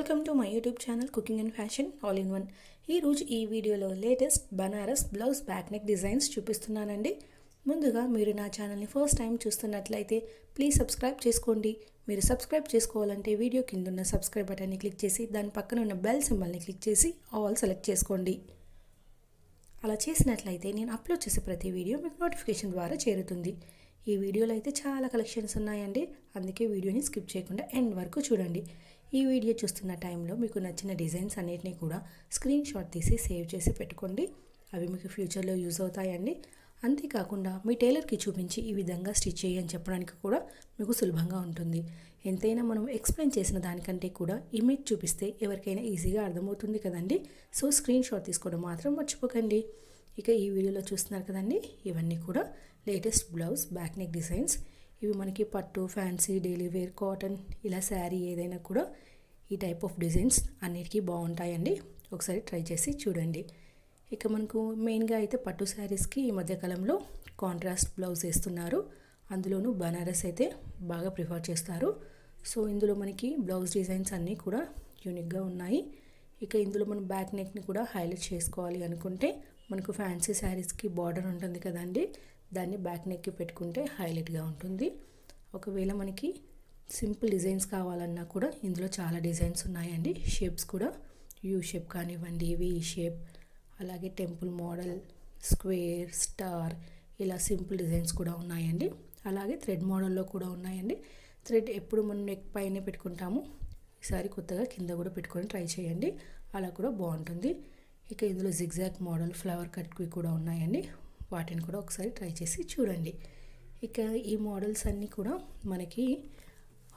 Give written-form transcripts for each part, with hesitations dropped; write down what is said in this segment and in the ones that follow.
Welcome to my YouTube channel cooking and fashion all in one. ఈరోజు ఈ వీడియోలో latest Banaras blouse back neck designs చూపిస్తున్నానండి. ముందుగా మీరు నా ఛానల్ని ఫస్ట్ టైం చూస్తున్నట్లయితే ప్లీజ్ సబ్స్క్రైబ్ చేసుకోండి. మీరు సబ్స్క్రైబ్ చేసుకోవాలంటే వీడియో కింద ఉన్న సబ్స్క్రైబ్ బటన్ని క్లిక్ చేసి దాని పక్కన ఉన్న బెల్ సింబల్ని క్లిక్ చేసి ఆల్ సెలెక్ట్ చేసుకోండి. అలా చేసినట్లయితే నేను అప్లోడ్ చేసే ప్రతి వీడియో మీకు నోటిఫికేషన్ ద్వారా చేరుతుంది. ఈ వీడియోలో అయితే చాలా కలెక్షన్స్ ఉన్నాయండి, అందుకే వీడియోని స్కిప్ చేయకుండా ఎండ్ వరకు చూడండి. ఈ వీడియో చూస్తున్న టైంలో మీకు నచ్చిన డిజైన్స్ అన్నిటినీ కూడా స్క్రీన్ షాట్ తీసి సేవ్ చేసి పెట్టుకోండి. అవి మీకు ఫ్యూచర్లో యూజ్ అవుతాయండి. అంతేకాకుండా మీ టైలర్కి చూపించి ఈ విధంగా స్టిచ్ చేయని చెప్పడానికి కూడా మీకు సులభంగా ఉంటుంది. ఎంతైనా మనం ఎక్స్ప్లెయిన్ చేసిన దానికంటే కూడా ఇమేజ్ చూపిస్తే ఎవరికైనా ఈజీగా అర్థమవుతుంది కదండి. సో స్క్రీన్ షాట్ తీసుకోవడం మాత్రం మర్చిపోకండి. ఇక ఈ వీడియోలో చూస్తున్నారు కదండి, ఇవన్నీ కూడా latest blouse back neck designs. ఇవి మనకి పట్టు, ఫ్యాన్సీ, డైలీ వేర్, కాటన్, ఇలా శారీ ఏదైనా కూడా ఈ టైప్ ఆఫ్ డిజైన్స్ అన్నిటికీ బాగుంటాయండి. ఒకసారి ట్రై చేసి చూడండి. ఇక మనకు మెయిన్గా అయితే పట్టు శారీస్కి ఈ మధ్యకాలంలో కాంట్రాస్ట్ బ్లౌజ్ వేస్తున్నారు. అందులోనూ బనారస్ అయితే బాగా ప్రిఫర్ చేస్తారు. సో ఇందులో మనకి బ్లౌజ్ డిజైన్స్ అన్నీ కూడా యూనిక్గా ఉన్నాయి. ఇక ఇందులో మనం బ్యాక్ నెక్ని కూడా హైలైట్ చేసుకోవాలి అనుకుంటే మనకు ఫ్యాన్సీ శారీస్కి బార్డర్ ఉంటుంది కదండి, దాన్ని బ్యాక్ నెక్కి పెట్టుకుంటే హైలైట్గా ఉంటుంది. ఒకవేళ మనకి సింపుల్ డిజైన్స్ కావాలన్నా కూడా ఇందులో చాలా డిజైన్స్ ఉన్నాయండి. షేప్స్ కూడా యూ షేప్ కానివ్వండి, వి షేప్, అలాగే టెంపుల్ మోడల్, స్క్వేర్, స్టార్, ఇలా సింపుల్ డిజైన్స్ కూడా ఉన్నాయండి. అలాగే థ్రెడ్ మోడల్లో కూడా ఉన్నాయండి. థ్రెడ్ ఎప్పుడు మనం నెక్ పైనే పెట్టుకుంటాము, ఈసారి కొత్తగా కింద కూడా పెట్టుకొని ట్రై చేయండి, అలా కూడా బాగుంటుంది. ఇక ఇందులో జిగ్జాగ్ మోడల్, ఫ్లవర్ కట్వి కూడా ఉన్నాయండి. వాటిని కూడా ఒకసారి ట్రై చేసి చూడండి. ఇక ఈ మోడల్స్ అన్నీ కూడా మనకి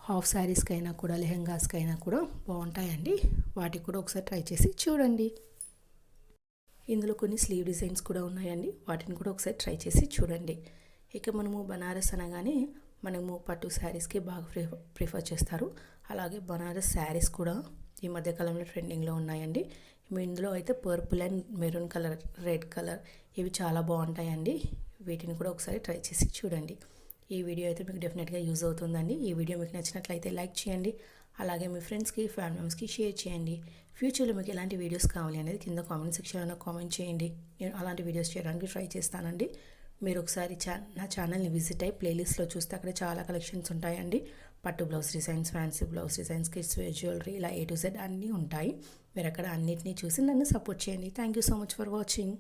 హాఫ్ శారీస్కైనా కూడా లెహెంగాస్కైనా కూడా బాగుంటాయండి. వాటికి కూడా ఒకసారి ట్రై చేసి చూడండి. ఇందులో కొన్ని స్లీవ్ డిజైన్స్ కూడా ఉన్నాయండి, వాటిని కూడా ఒకసారి ట్రై చేసి చూడండి. ఇక మనము బనారస్ అనగానే మనము పట్టు శారీస్కి బాగా ప్రిఫర్ చేస్తారు. అలాగే బనారస్ శారీస్ కూడా ఈ మధ్యకాలంలో ట్రెండింగ్లో ఉన్నాయండి. ఇందులో అయితే purple and maroon colour, red colour, ఇవి చాలా బాగుంటాయండి. వీటిని కూడా ఒకసారి ట్రై చేసి చూడండి. ఈ వీడియో అయితే మీకు డెఫినెట్గా యూజ్ అవుతుందండి. ఈ వీడియో మీకు నచ్చినట్లయితే లైక్ చేయండి. అలాగే మీ ఫ్రెండ్స్కి, ఫ్యామిలీ మెంబర్స్కి షేర్ చేయండి. ఫ్యూచర్లో మీకు ఎలాంటి వీడియోస్ కావాలి అనేది కింద కామెంట్ సెక్షన్లో కామెంట్ చేయండి. నేను అలాంటి వీడియోస్ చేయడానికి ట్రై చేస్తానండి. మీరు ఒకసారి నా ఛానల్ని విజిట్ అయ్యి ప్లేలిస్ట్లో చూస్తే అక్కడ చాలా కలెక్షన్స్ ఉంటాయండి. పట్టు blouse designs, fancy blouse designs, kids wear jewellery, ఇలా A to Z అన్నీ ఉంటాయి. మీరు అక్కడ అన్నిటినీ చూసి నన్ను సపోర్ట్ చేయండి. Thank you so much for watching.